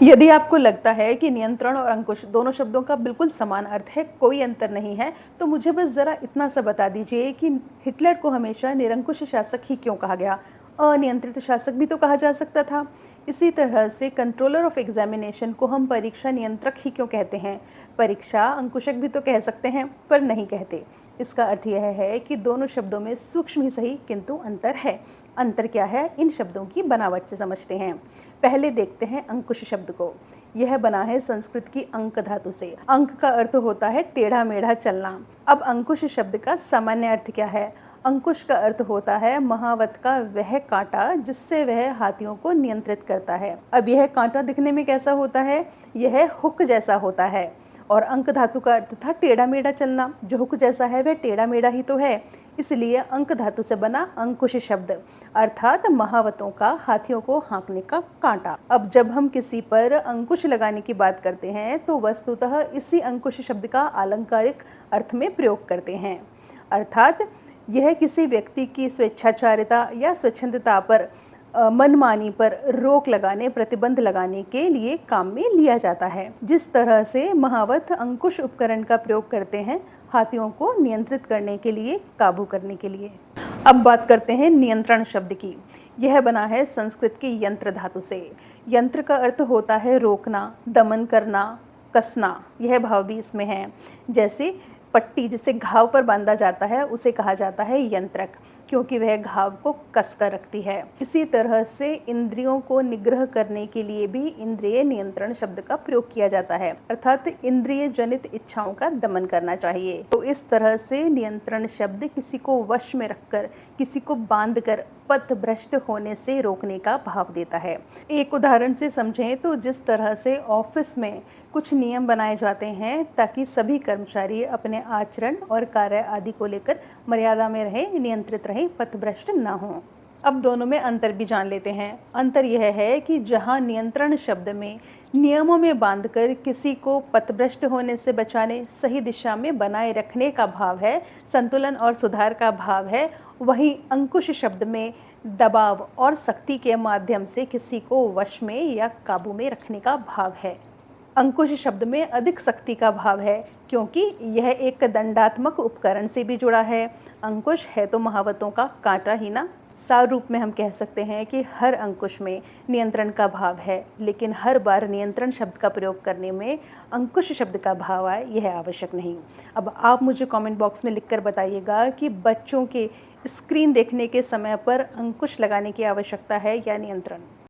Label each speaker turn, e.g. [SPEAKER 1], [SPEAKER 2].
[SPEAKER 1] यदि आपको लगता है कि नियंत्रण और अंकुश दोनों शब्दों का बिल्कुल समान अर्थ है, कोई अंतर नहीं है, तो मुझे बस ज़रा इतना सा बता दीजिए कि हिटलर को हमेशा निरंकुश शासक ही क्यों कहा गया? अनियंत्रित शासक भी तो कहा जा सकता था। इसी तरह से कंट्रोलर ऑफ एग्जामिनेशन को हम परीक्षा नियंत्रक ही क्यों कहते हैं? परीक्षा अंकुशक भी तो कह सकते हैं, पर नहीं कहते। इसका अर्थ यह है कि दोनों शब्दों में सूक्ष्म ही सही किंतु अंतर है। अंतर क्या है, इन शब्दों की बनावट से समझते हैं। पहले देखते हैं अंकुश शब्द को। यह बना है संस्कृत की अंक धातु से। अंक का अर्थ होता है टेढ़ा मेढ़ा चलना। अब अंकुश शब्द का सामान्य अर्थ क्या है? अंकुश का अर्थ होता है महावत का वह कांटा जिससे वह हाथियों को नियंत्रित करता है। अब यह कांटा दिखने में कैसा होता है? यह हुक जैसा होता है। और अंक धातु का अर्थ था टेढ़ा मेढ़ा चलना। जो हुक जैसा है वह टेढ़ा मेढ़ा ही तो है, इसलिए अंक धातु से बना अंकुश शब्द, अर्थात महावतों का हाथियों को हाँकने का कांटा। अब जब हम किसी पर अंकुश लगाने की बात करते हैं तो वस्तुतः इसी अंकुश शब्द का अलंकारिक अर्थ में प्रयोग करते हैं, अर्थात यह किसी व्यक्ति की स्वेच्छाचारिता या स्वच्छंदता पर मनमानी पर रोक लगाने, प्रतिबंध लगाने के लिए काम में लिया जाता है। जिस तरह से महावत अंकुश उपकरण का प्रयोग करते हैं हाथियों को नियंत्रित करने के लिए, काबू करने के लिए। अब बात करते हैं नियंत्रण शब्द की। यह बना है संस्कृत की यंत्र धातु से। यंत्र का अर्थ होता है रोकना, दमन करना, कसना। यह भाव भी इसमें है। जैसे पट्टी जिसे घाव पर बांधा जाता है उसे कहा जाता है यंत्रक, क्योंकि वह घाव को कस कर रखती है। इसी तरह से इंद्रियों को निग्रह करने के लिए भी इंद्रिय नियंत्रण शब्द का प्रयोग किया जाता है, अर्थात इंद्रिय जनित इच्छाओं का दमन करना चाहिए। तो इस तरह से नियंत्रण शब्द किसी को वश में रखकर, किसी को बांधकर पथ भ्रष्ट होने से रोकने का भाव देता है। एक उदाहरण से समझें तो जिस तरह से ऑफिस में कुछ नियम बनाए जाते हैं ताकि सभी कर्मचारी अपने आचरण और कार्य आदि को लेकर मर्यादा में रहें, नियंत्रित रहें, पथभ्रष्ट न हों। अब दोनों में अंतर भी जान लेते हैं। अंतर यह है कि जहां नियंत्रण शब्द में नियमों में बांधकर किसी को पथभ्रष्ट होने से बचाने, सही दिशा में बनाए रखने का भाव है, संतुलन और सुधार का भाव है, वहीं अंकुश शब्द में दबाव और सख्ती के माध्यम से किसी को वश में या काबू में रखने का भाव है। अंकुश शब्द में अधिक सख्ती का भाव है क्योंकि यह एक दंडात्मक उपकरण से भी जुड़ा है। अंकुश है तो महावतों का कांटा ही ना। सार रूप में हम कह सकते हैं कि हर अंकुश में नियंत्रण का भाव है, लेकिन हर बार नियंत्रण शब्द का प्रयोग करने में अंकुश शब्द का भाव आए यह आवश्यक नहीं। अब आप मुझे कमेंट बॉक्स में लिखकर बताइएगा कि बच्चों के स्क्रीन देखने के समय पर अंकुश लगाने की आवश्यकता है या नियंत्रण।